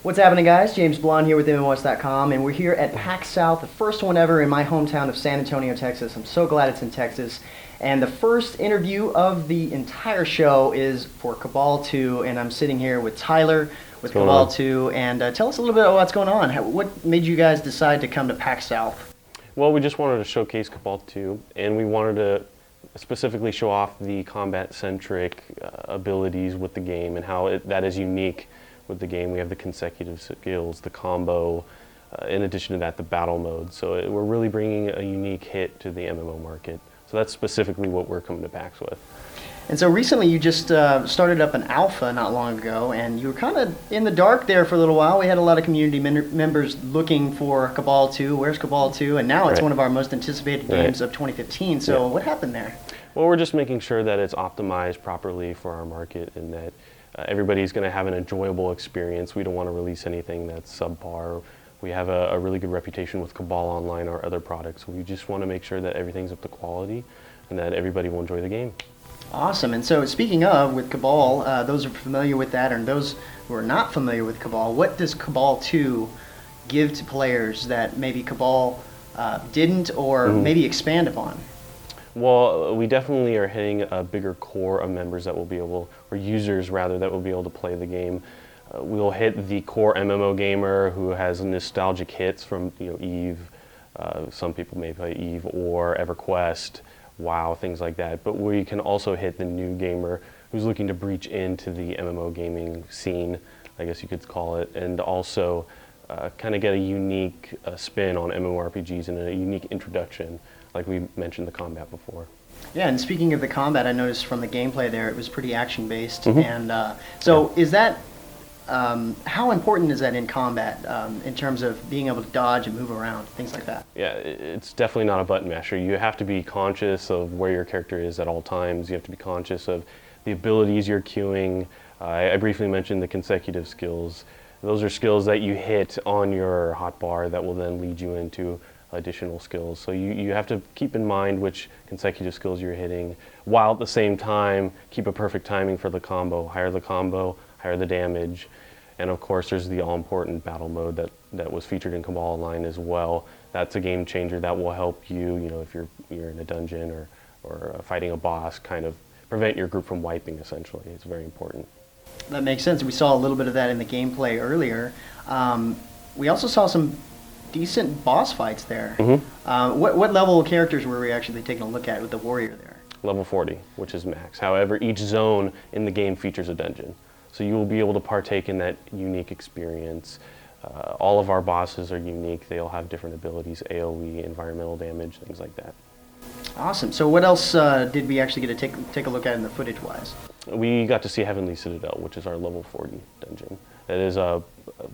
What's happening, guys? James Blonde here with MMOHuts.com, and we're here at PAX South, the first one ever in my hometown of San Antonio, Texas. I'm so glad it's in Texas. And the first interview of the entire show is for Cabal II, and I'm sitting here with Tyler with Cabal II. And tell us a little bit about what's going on. What made you guys decide to come to PAX South? Well, we just wanted to showcase Cabal II, and we wanted to specifically show off the combat-centric abilities with the game and how that is unique with the game. We have the consecutive skills, the combo, in addition to that, the battle mode. So we're really bringing a unique hit to the MMO market. So that's specifically what we're coming to PAX with. And so recently you just started up an alpha not long ago, and you were kind of in the dark there for a little while. We had a lot of community members looking for Cabal II. Where's Cabal II? And now it's one of our most anticipated games of 2015. So what happened there? Well, we're just making sure that it's optimized properly for our market and that everybody's going to have an enjoyable experience. We don't want to release anything that's subpar. We have a really good reputation with Cabal Online, our other products. We just want to make sure that everything's up to quality and that everybody will enjoy the game. Awesome. And so speaking of, with Cabal, those who are familiar with that and those who are not familiar with Cabal, what does Cabal II give to players that maybe Cabal didn't or maybe expand upon? Well, we definitely are hitting a bigger core of members that will be able, or users rather, that will be able to play the game. We'll hit the core MMO gamer who has nostalgic hits from Eve. Some people may play Eve or EverQuest, WoW, things like that. But we can also hit the new gamer who's looking to breach into the MMO gaming scene, I guess you could call it, and also kind of get a unique spin on MMORPGs and a unique introduction, like we mentioned the combat before. Yeah, and speaking of the combat, I noticed from the gameplay there it was pretty action-based. And so is that, how important is that in combat in terms of being able to dodge and move around, things like that? Yeah, it's definitely not a button masher. You have to be conscious of where your character is at all times. You have to be conscious of the abilities you're queuing. I briefly mentioned the consecutive skills. Those are skills that you hit on your hotbar that will then lead you into additional skills. So you have to keep in mind which consecutive skills you're hitting, while at the same time keep a perfect timing for the combo. Higher the damage. And of course there's the all-important battle mode that was featured in Cabal Online as well. That's a game changer that will help you, if you're in a dungeon or fighting a boss, kind of prevent your group from wiping essentially. It's very important. That makes sense. We saw a little bit of that in the gameplay earlier. We also saw some decent boss fights there. What level of characters were we actually taking a look at with the warrior there? Level 40, which is max. However, each zone in the game features a dungeon. So you will be able to partake in that unique experience. All of our bosses are unique. They all have different abilities, AoE, environmental damage, things like that. Awesome. So what else did we actually get to take a look at in the footage-wise? We got to see Heavenly Citadel, which is our level 40 dungeon. It is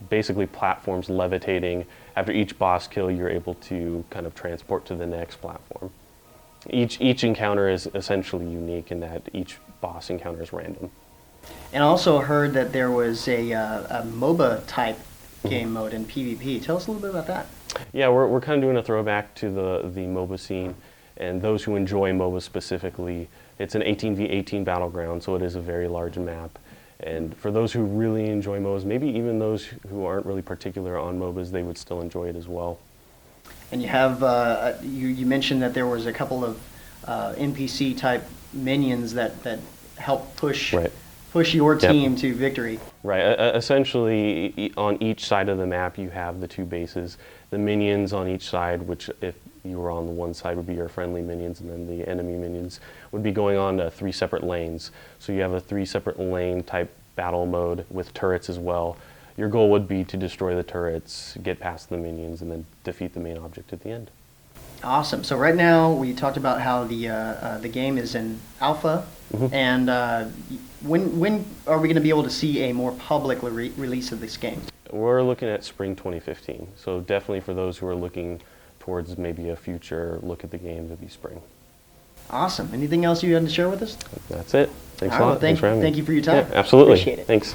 basically platforms levitating. After each boss kill, you're able to kind of transport to the next platform. Each encounter is essentially unique in that each boss encounter is random. And I also heard that there was a MOBA-type game mode in PvP. Tell us a little bit about that. Yeah, we're kind of doing a throwback to the MOBA scene. And those who enjoy MOBA specifically, it's an 18v18 battleground, so it is a very large map. And for those who really enjoy MOBAs, maybe even those who aren't really particular on MOBAs, they would still enjoy it as well. And you have, you mentioned that there was a couple of NPC-type minions that help push your team to victory. Right. Essentially, on each side of the map, you have the two bases. The minions on each side, which if you were on the one side would be your friendly minions, and then the enemy minions would be going on to 3 separate lanes. So you have a 3 separate lane type battle mode with turrets as well. Your goal would be to destroy the turrets, get past the minions, and then defeat the main object at the end. Awesome. So right now we talked about how the game is in alpha, and when are we going to be able to see a more public release of this game? We're looking at spring 2015. So definitely for those who are looking towards maybe a future look at the game, it'll be spring. Awesome. Anything else you had to share with us? That's it. Thanks a lot. Thanks for having me. Thank you for your time. Yeah, absolutely. Appreciate it. Thanks.